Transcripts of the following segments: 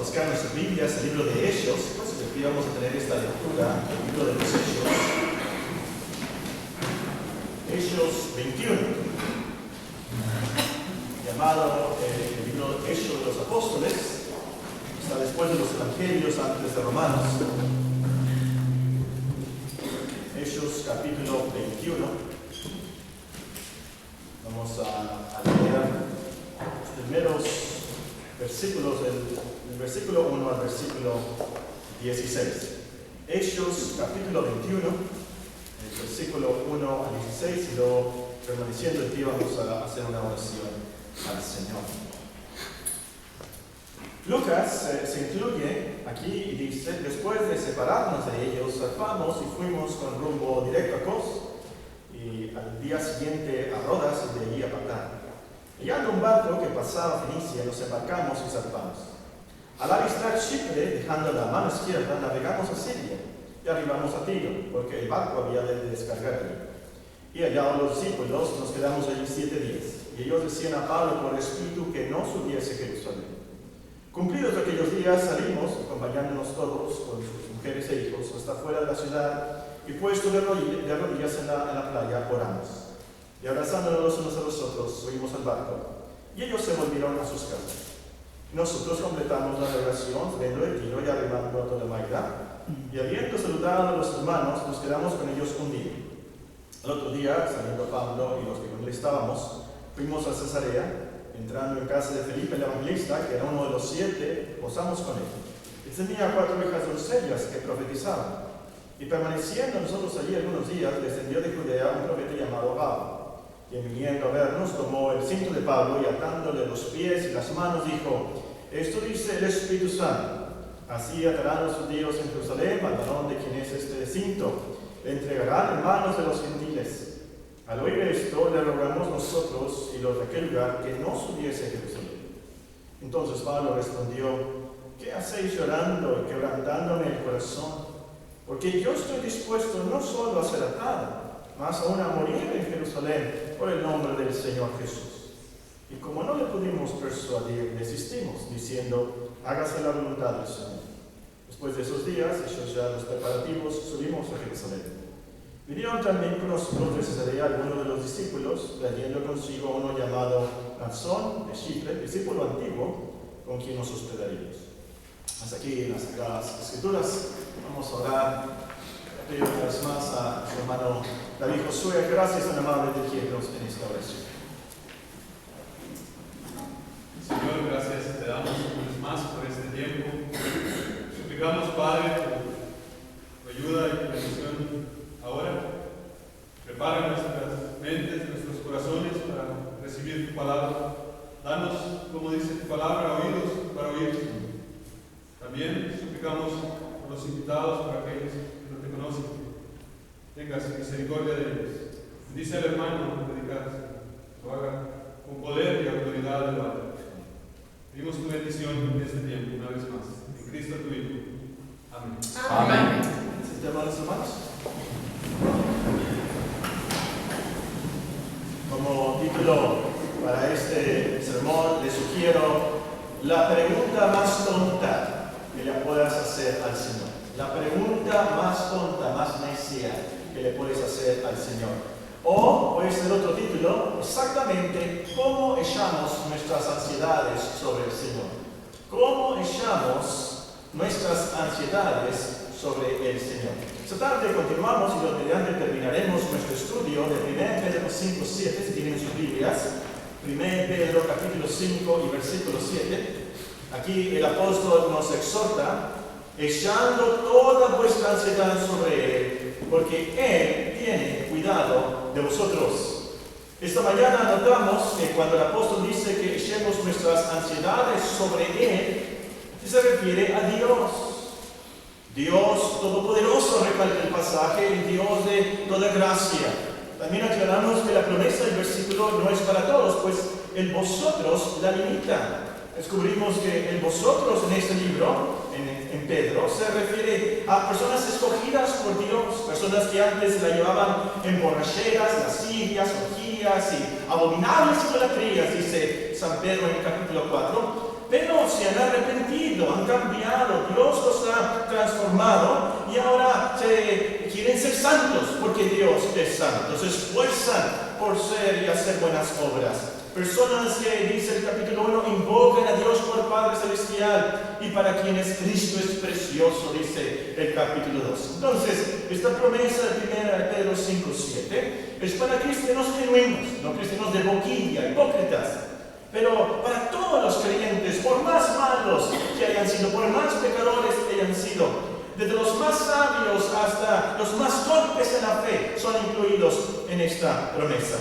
buscar nuestras Biblias, el libro de Hechos, pues aquí vamos a tener esta lectura, el libro de los Hechos. Hechos 21, llamado el libro de Hechos de los Apóstoles, está después de los Evangelios, antes de Romanos. Hechos capítulo 21. Vamos a leer los primeros versículos, del versículo 1 al versículo 16. Hechos capítulo 21, el versículo 1 al 16, y luego, permaneciendo en pie, vamos a hacer una oración al Señor. Lucas se incluye aquí y dice: después de separarnos de ellos, zarpamos y fuimos con rumbo directo a Cos, y al día siguiente a Rodas y de allí a Patara. Hallando un barco que pasaba a Fenicia, nos embarcamos y zarpamos. Al avistar Chipre, dejando la mano izquierda, navegamos a Siria y arribamos a Tiro, porque el barco había de descargar allí. Y hallados los discípulos, nos quedamos allí 7 días, y ellos decían a Pablo por el Espíritu que no subiese a Jerusalén. Cumplidos aquellos días, salimos, acompañándonos todos con sus mujeres e hijos, hasta fuera de la ciudad, y puesto de rodillas en la playa, oramos. Y abrazándonos los unos a los otros, subimos al barco, y ellos se volvieron a sus casas. Nosotros completamos la navegación, saliendo de Tiro y arribando a Tolemaida, y habiendo saludado a los hermanos, nos quedamos con ellos un día. Al otro día, saliendo Pablo y los que con él estábamos, fuimos a Cesarea. Entrando en casa de Felipe el evangelista, que era uno de los 7, posamos con él. Él tenía 4 hijas doncellas que profetizaban. Y permaneciendo nosotros allí algunos días, descendió de Judea un profeta llamado Gabo, quien viniendo a vernos tomó el cinto de Pablo y atándole los pies y las manos dijo: esto dice el Espíritu Santo, así atarán los judíos en Jerusalén al varón de quien es este cinto, le entregarán en manos de los gentiles. Al oír esto, le rogamos nosotros y los de aquel lugar que no subiese a Jerusalén. Entonces Pablo respondió: ¿qué hacéis llorando y quebrantándome el corazón? Porque yo estoy dispuesto no solo a ser atado, mas aún a morir en Jerusalén por el nombre del Señor Jesús. Y como no le pudimos persuadir, desistimos, diciendo: hágase la voluntad del Señor. Después de esos días, hechos ya los preparativos, subimos a Jerusalén. Vinieron también con nosotros de Cesarea algunos de los discípulos, trayendo consigo a uno llamado Naasón de Chipre, discípulo antiguo, con quien nos hospedaríamos. Hasta aquí en las Sagradas Escrituras. Vamos a orar. Pido una vez más a su hermano David Josué. Gracias tan amable de quienes en esta oración. Señor, gracias te damos una vez más por este tiempo. Suplicamos, Padre, tu ayuda y tu bendición. Ahora, prepara nuestras mentes, nuestros corazones para recibir tu palabra. Danos, como dice tu palabra, oídos para oír. También suplicamos por los invitados, por aquellos que no te conocen, que tengas misericordia de ellos. Bendice al hermano predicado, lo haga con poder y autoridad del Padre. Pedimos tu bendición en este tiempo, una vez más. En Cristo tu Hijo. Amén. Amén. Hermanos, hermanos. Como título para este sermón les sugiero la pregunta más tonta que le puedas hacer al Señor. La pregunta más tonta, más necia que le puedes hacer al Señor. O puede ser otro título, exactamente: ¿cómo echamos nuestras ansiedades sobre el Señor? ¿Cómo echamos nuestras ansiedades sobre el Señor? Esta tarde continuamos y lo mediante terminaremos nuestro estudio de 1 Pedro 5:7, si tienen sus Biblias. 1 Pedro capítulo 5 y versículo 7. Aquí el apóstol nos exhorta: echando toda vuestra ansiedad sobre Él, porque Él tiene cuidado de vosotros. Esta mañana notamos que cuando el apóstol dice que echemos nuestras ansiedades sobre Él, se refiere a Dios. Dios Todopoderoso, recalca el pasaje, el Dios de toda gracia. También aclaramos que la promesa del versículo no es para todos, pues el vosotros la limita. Descubrimos que el vosotros en este libro, en Pedro, se refiere a personas escogidas por Dios, personas que antes la llevaban en borracheras, lascivias, orgías y abominables idolatrías, dice San Pedro en el capítulo 4, pero se han arrepentido convertido, han cambiado, Dios los ha transformado y ahora quieren ser santos porque Dios es santo. Se esfuerzan por ser y hacer buenas obras. Personas que, dice el capítulo 1, invocan a Dios por Padre Celestial y para quienes Cristo es precioso, dice el capítulo 2. Entonces, esta promesa de 1 Pedro 5:7 es para cristianos genuinos, no cristianos de boquilla, hipócritas. Pero para todos los creyentes, por más malos que hayan sido, por más pecadores que hayan sido, desde los más sabios hasta los más torpes en la fe, son incluidos en esta promesa.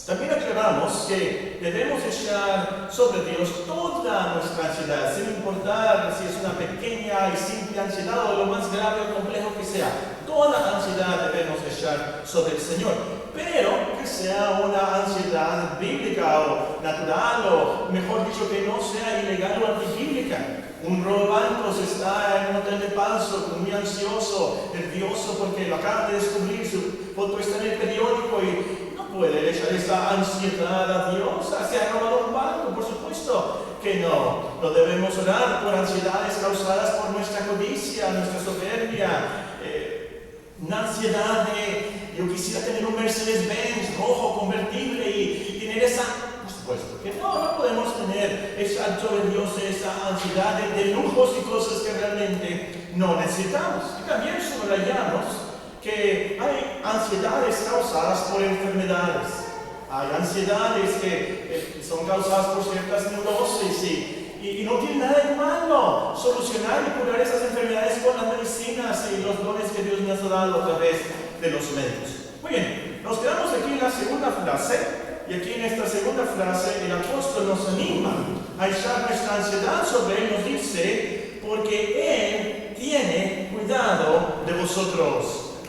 También aclaramos que debemos echar sobre Dios toda nuestra ansiedad, sin importar si es una pequeña y simple ansiedad o lo más grave o complejo que sea. Toda ansiedad debemos echar sobre el Señor, pero que sea una ansiedad bíblica o natural, o mejor dicho, que no sea ilegal o antibíblica. Un robancos está en un hotel de paso, muy ansioso, nervioso porque lo acaba de descubrir, su foto está en el periódico y puede echar esa ansiedad a Dios. Se ha robado un banco, por supuesto que no. No debemos orar por ansiedades causadas por nuestra codicia, nuestra soberbia, una ansiedad de yo quisiera tener un Mercedes-Benz rojo convertible y tener esa. Por supuesto que no podemos tener esa sobre Dios, esa ansiedad de lujos y cosas que realmente no necesitamos. Y también subrayamos que hay ansiedades causadas por enfermedades. Hay ansiedades que son causadas por ciertas neurosis y no tiene nada de malo solucionar y curar esas enfermedades con las medicinas y los dones que Dios nos ha dado a través de los médicos. Muy bien, nos quedamos aquí en la segunda frase, y aquí en esta segunda frase el apóstol nos anima a echar nuestra ansiedad sobre Él. Nos dice, porque Él tiene cuidado de vosotros.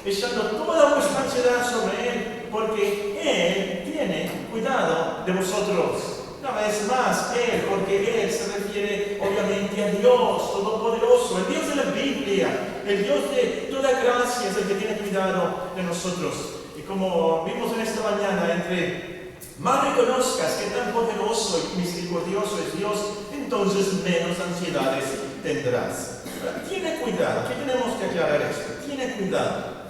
Echando toda vuestra ansiedad sobre Él, porque Él tiene cuidado de vosotros. Una vez más, Él, porque Él se refiere obviamente a Dios Todopoderoso, el Dios de la Biblia, el Dios de toda gracia, es el que tiene cuidado de nosotros. Y como vimos en esta mañana, entre más reconozcas que tan poderoso y misericordioso es Dios, entonces menos ansiedades tendrás. Tiene cuidado. ¿Qué tenemos que aclarar esto? Tiene cuidado.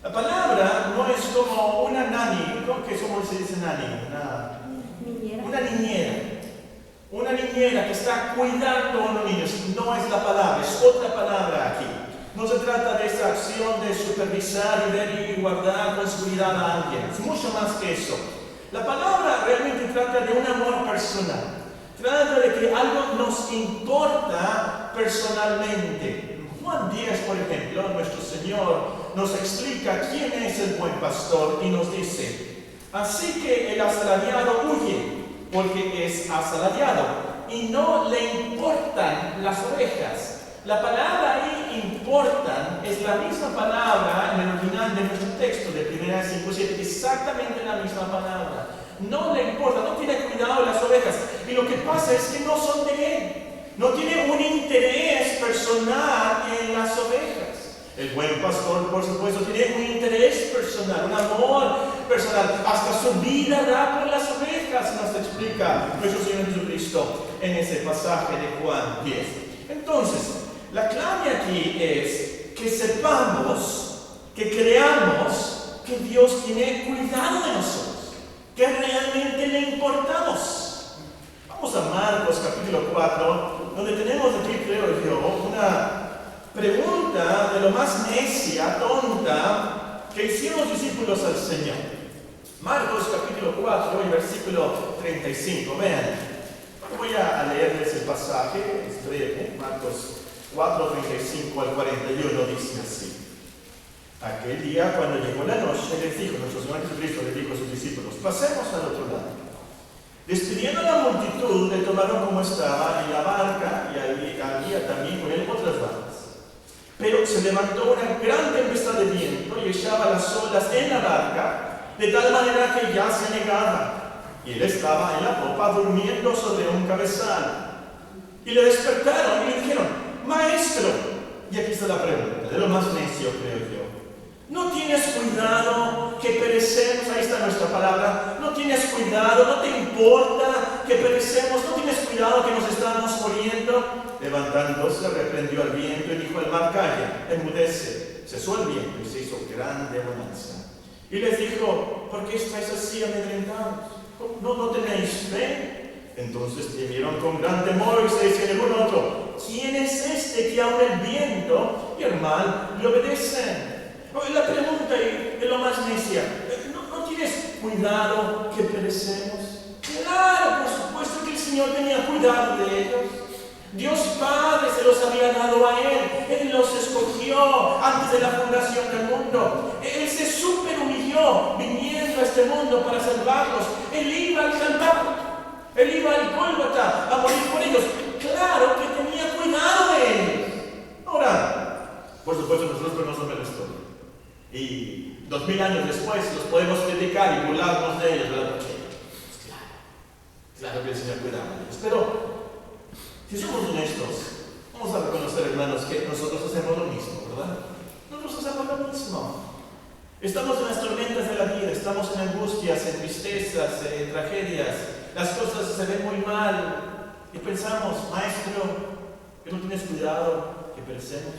La palabra no es como una nani, ¿cómo se dice nani? Una niñera. Una niñera que está cuidando a los niños. No es la palabra, es otra palabra aquí. No se trata de esa acción de supervisar y ver y guardar con seguridad a alguien. Es mucho más que eso. La palabra realmente trata de un amor personal. Trata de que algo nos importa personalmente. Juan 10, por ejemplo, nuestro Señor nos explica quién es el buen pastor y nos dice: así que el asalariado huye porque es asalariado y no le importan las ovejas. La palabra ahí importan es la misma palabra en el original de nuestro texto de 1 5:7, exactamente la misma palabra. No le importa, no tiene cuidado de las ovejas. Y lo que pasa es que no son de Él. No tiene un interés personal en las ovejas. El buen pastor, por supuesto, tiene un interés personal, un amor personal. Hasta su vida da por las ovejas, nos explica nuestro Señor Jesucristo en ese pasaje de Juan 10. Entonces, la clave aquí es que sepamos, que creamos que Dios tiene cuidado de nosotros, que realmente le importamos. Vamos a Marcos capítulo 4, donde tenemos aquí, creo yo, una pregunta de lo más necia, tonta, que hicieron los discípulos al Señor. Marcos capítulo 4 y versículo 35. Vean, voy a leerles el pasaje, es breve. Marcos 4, 35 al 41 dice así: aquel día, cuando llegó la noche, les dijo, nuestro Señor Jesucristo les dijo a sus discípulos: pasemos al otro lado. Despidiendo a la multitud, le tomaron como estaba en la barca, y había también con él otras barcas. Pero se levantó una gran tempestad de viento y echaba las olas en la barca, de tal manera que ya se anegaba. Y él estaba en la popa durmiendo sobre un cabezal. Y le despertaron y le dijeron: Maestro, y aquí está la pregunta, de lo más necio, creo yo: ¿no tienes cuidado que perecemos? Ahí está nuestra palabra. ¿No tienes cuidado? ¿No te importa que perecemos? ¿No tienes cuidado que nos estamos muriendo? Levantando el mar calla, enmudece, cesó el viento y se hizo grande bonanza. Y les dijo: ¿por qué estáis así amedrentados? ¿No tenéis fe? Entonces temieron con gran temor y se decían el uno al otro: ¿quién es este que aun el viento y el mar le obedecen? La pregunta es lo más necia: ¿no tienes cuidado que perecemos? Claro, por supuesto que el Señor tenía cuidado de ellos. Dios Padre se los había dado a Él. Él los escogió antes de la fundación del mundo. Él se superhumilló viniendo a este mundo para salvarlos. Él iba al Calvario, Él iba al Gólgota a morir por ellos. Claro que tenía cuidado de ellos. Ahora, por supuesto, nosotros conocemos la historia. Y 2000 años después los podemos criticar y burlarnos de ellos, ¿verdad? Claro que el Señor cuidaba de ellos. Pero si somos honestos, vamos a reconocer, hermanos, que nosotros hacemos lo mismo, ¿verdad? Nosotros hacemos lo mismo. Estamos en las tormentas de la vida, estamos en angustias, en tristezas, en tragedias. Las cosas se ven muy mal y pensamos: Maestro, que no tienes cuidado, que perecemos.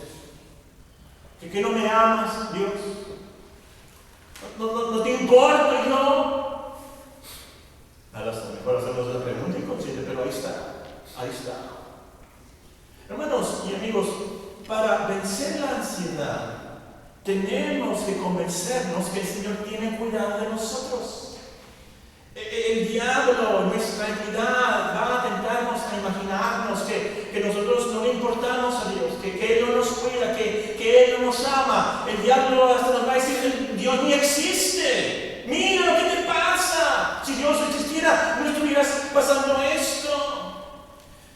Que no me amas, Dios. No te importo yo. A lo mejor hacemos una pregunta inconsciente, pero ahí está. Hermanos y amigos, para vencer la ansiedad, tenemos que convencernos que el Señor tiene cuidado de nosotros. El diablo, nuestra entidad, va a tentarnos a imaginarnos que nosotros no le importamos a Dios, que Él no nos cuida, que Él no nos ama. El diablo hasta nos va a decir: Dios ni existe. Mira lo que te pasa. Si Dios existiera, no estuvieras pasando esto.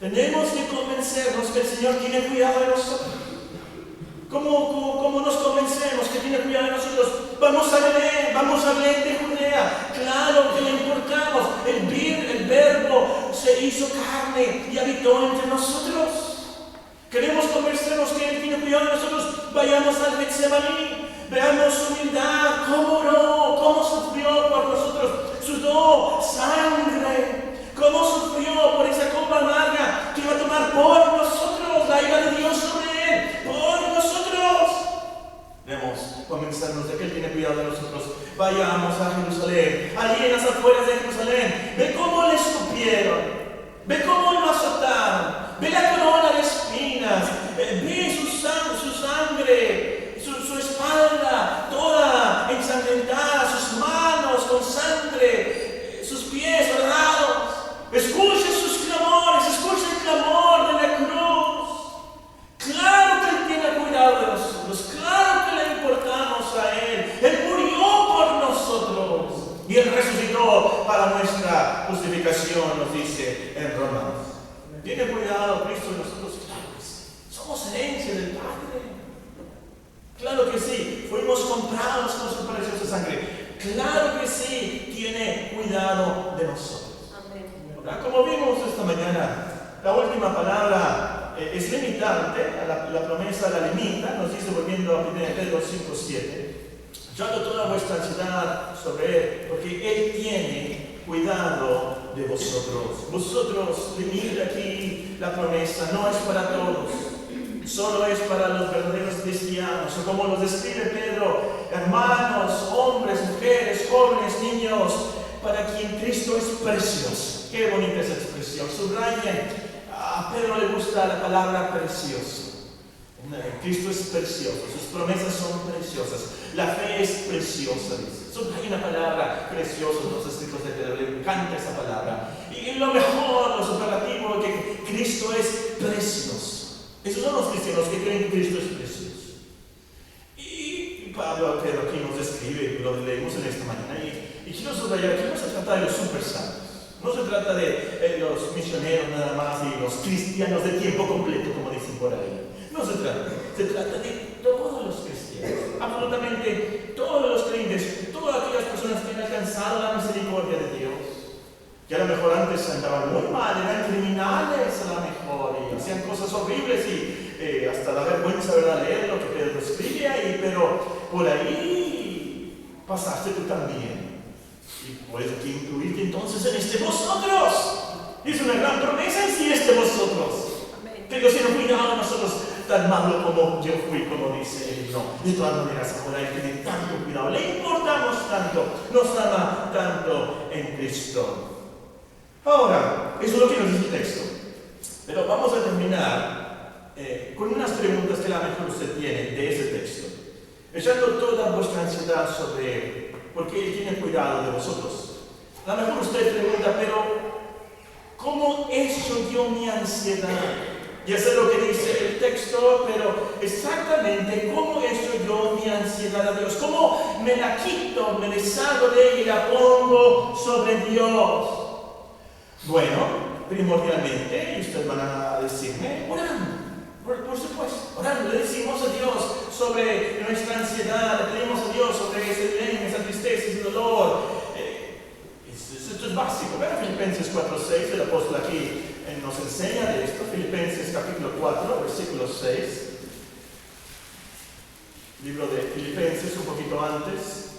Tenemos que convencernos que el Señor tiene cuidado de nosotros. ¿Cómo nos convencemos que tiene cuidado de nosotros? Vamos a Belén de Judea. Claro que le importamos. El Verbo se hizo carne y habitó entre nosotros. Queremos convencernos que Él tiene cuidado de nosotros. Vayamos al Getsemaní. Veamos su humildad. Cómo oró, cómo sufrió por nosotros. Sudó sangre. Cómo sufrió por esa copa amarga que iba a tomar por nosotros. La ira de Dios sobre Él. Por nosotros. Debemos convencernos de que Él tiene cuidado de nosotros. Vayamos a Jerusalén, allí en las afueras de Jerusalén. Ve cómo le escupieron, ve cómo lo azotaron, ve la corona de espinas, ve su sangre, su espalda toda ensangrentada, sus manos con sangre, sus pies horadados. Escuche sus clamores, escuche el clamor de la cruz. Claro que Él tiene cuidado de nosotros, claro que le importamos a Él. Él murió por nosotros y Él resucitó para nuestra justificación, nos dice en Romanos. ¿Tiene cuidado Cristo de nosotros? Claro que sí. Somos herencia del Padre. Claro que sí. Fuimos comprados con su preciosa sangre. Claro que sí. Tiene cuidado de nosotros. Amén. Como vimos esta mañana, la última palabra es limitante, la promesa la limita, nos dice volviendo a 1 Pedro 5:7, echando toda vuestra ansiedad sobre Él, porque Él tiene cuidado de vosotros. Vosotros, venid aquí, la promesa no es para todos, solo es para los verdaderos cristianos, o como los describe Pedro: hermanos, hombres, mujeres, jóvenes, niños, para quien Cristo es precioso. Qué bonita esa expresión, subrayen. A Pedro le gusta la palabra precioso. Cristo es precioso, sus promesas son preciosas, la fe es preciosa, dice. Hay una palabra preciosa en los escritos de Pedro, le encanta esa palabra. Y lo mejor, lo superlativo, que Cristo es precioso. Esos son los cristianos que creen que Cristo es precioso. Y Pedro aquí nos describe, lo leemos en esta mañana. Y quiero subrayar, aquí no se trata de los super santos. No se trata de los misioneros nada más y los cristianos de tiempo completo, como dicen por ahí. No se trata. Se trata de todos los cristianos. Absolutamente todos los creyentes, todas aquellas personas que han alcanzado la misericordia de Dios. Que a lo mejor antes andaban muy mal, eran criminales a lo mejor y hacían cosas horribles y hasta da vergüenza, ¿verdad?, leer lo que Pedro escribe ahí, pero por ahí pasaste tú también. Y puedes aquí incluirte entonces en este vosotros. Es una gran promesa en sí este vosotros. Amén. Que Dios tiene cuidado de nosotros. tan malo como yo fui, como dice él. No, de todas maneras ahora él tiene tanto cuidado, le importamos tanto, nos ama tanto en Cristo. Ahora, eso es lo que nos dice el texto. Pero vamos a terminar con unas preguntas que a lo mejor usted tiene de ese texto. Echando toda vuestra ansiedad sobre él, porque él tiene cuidado de vosotros. A lo mejor usted pregunta, pero ¿cómo echo yo mi ansiedad? Ya sé lo que dice el texto, pero exactamente ¿cómo echo yo mi ansiedad a Dios? ¿Cómo me la quito, me deshago de ella y la pongo sobre Dios? Bueno, primordialmente, y ustedes van a decirme, orando. Por supuesto, orando, le decimos a Dios sobre nuestra ansiedad, le pedimos a Dios sobre ese dilema, esa tristeza, ese dolor. Esto es básico. Vean Filipenses 4:6, el apóstol aquí nos enseña de esto. Filipenses capítulo 4, versículo 6. Libro de Filipenses, un poquito antes.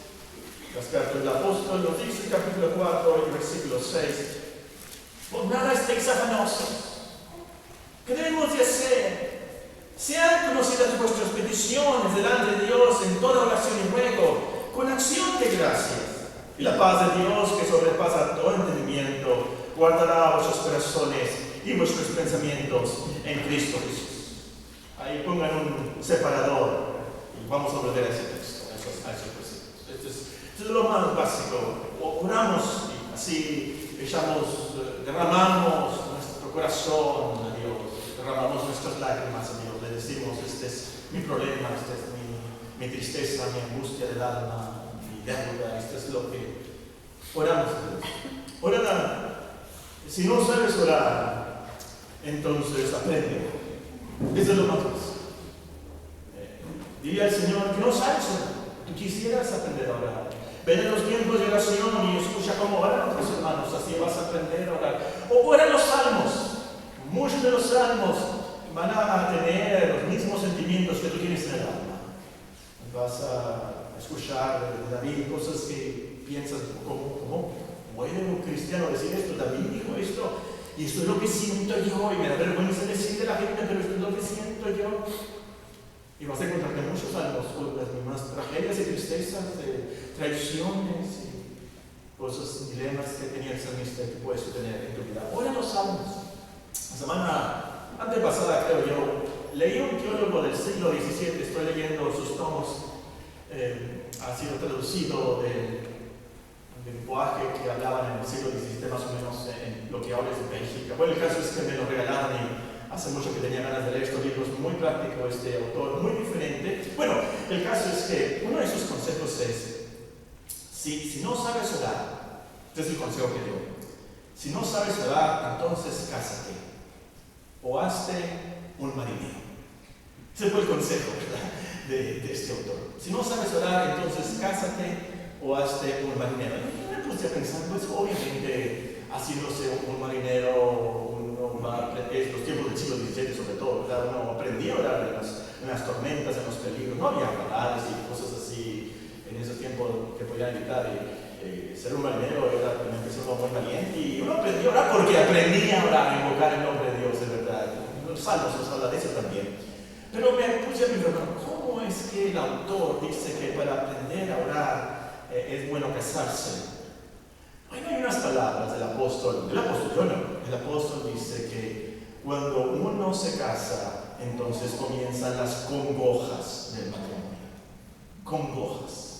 Las cartas del apóstol nos dice, capítulo 4, versículo 6. Por nada estéis afanosos. ¿Qué debemos de hacer? Sean conocidas vuestras peticiones delante de Dios en toda oración y ruego, con acción de gracias. Y la paz de Dios, que sobrepasa todo entendimiento, guardará vuestros corazones y vuestros pensamientos en Cristo Jesús. Ahí pongan un separador y vamos a volver a ese texto, a esos versículos. Esto es lo más básico. Oramos y así derramamos nuestro corazón a Dios, derramamos nuestras lágrimas a Dios, le decimos, este es mi problema, esta es mi tristeza, mi angustia del alma, mi deuda, esto es lo que oramos a Dios. Ora, si no sabes orar, entonces aprende. Eso es lo más básico. Dile al Señor que no sabes orar, tú quisieras aprender a orar. Ven en los tiempos de oración y escucha cómo oran otros hermanos, así vas a aprender a orar. O ora los salmos. Muchos de los salmos van a tener los mismos sentimientos que tú tienes en el alma. Vas a escuchar de David cosas que piensas, ¿cómo puede un cristiano decir esto? David dijo esto, y esto es lo que siento yo, y me da vergüenza decir de la gente, pero esto es lo que siento yo. Y vas a encontrarte muchos salmos con las mismas tragedias y tristezas, de traiciones y cosas, dilemas que tenía el salmista que puedes tener en tu vida. Ora los salmos. La semana antepasada, creo yo, leí un teólogo del siglo XVII, estoy leyendo sus tomos, ha sido traducido del lenguaje que hablaban en el siglo XVII, más o menos en lo que ahora es Bélgica. Bueno, el caso es que me lo regalaron y hace mucho que tenía ganas de leer estos libros, muy práctico este autor, muy diferente. Bueno, el caso es que uno de sus consejos es, si no sabes orar, este es el consejo que dio, si no sabes orar, entonces cásate o hazte un marinero. Ese fue el consejo, ¿verdad?, de este autor. Si no sabes orar, entonces cásate o hazte un marinero. Y me puse a pensar, pues obviamente, haciéndose un marinero, es los tiempos del siglo XVII sobre todo, ¿verdad? Uno aprendía a orar en las tormentas, en los peligros, no había radares y cosas así en ese tiempo que podían evitar. Ser un marinero era tener que ser uno muy valiente y uno aprendió a orar porque aprendía a orar, a invocar el nombre de Dios, de verdad. Los salmos nos hablan de eso también. Pero me puse a pensar, ¿cómo es que el autor dice que para aprender a orar es bueno casarse? Hay unas palabras del apóstol dice que cuando uno se casa, entonces comienzan las congojas del matrimonio. Congojas.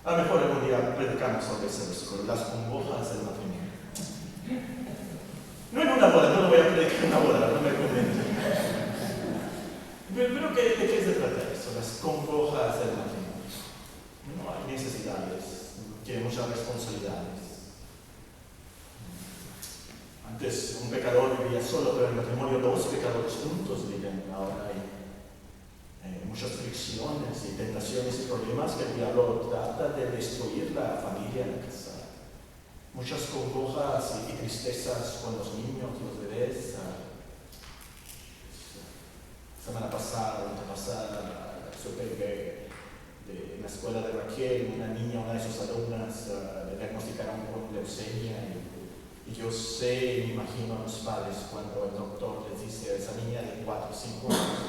A lo mejor algún día predicamos sobre ese versículo, las congojas del matrimonio. No en una boda, no lo voy a predicar en una boda, no me comenten. Pero ¿de qué se trata eso? Las congojas del matrimonio. No hay necesidades, tiene muchas responsabilidades. Antes un pecador vivía solo, pero en el matrimonio dos pecadores juntos viven. Ahora hay muchas fricciones y tentaciones y problemas que el diablo trata de destruir la familia en la casa. Muchas congojas y tristezas con los niños, los bebés. Semana pasada, supe que en la escuela de Raquel, una de sus alumnas, le diagnosticaron con leucemia. Y yo sé y me imagino a los padres cuando el doctor les dice a esa niña de 4 o 5 años,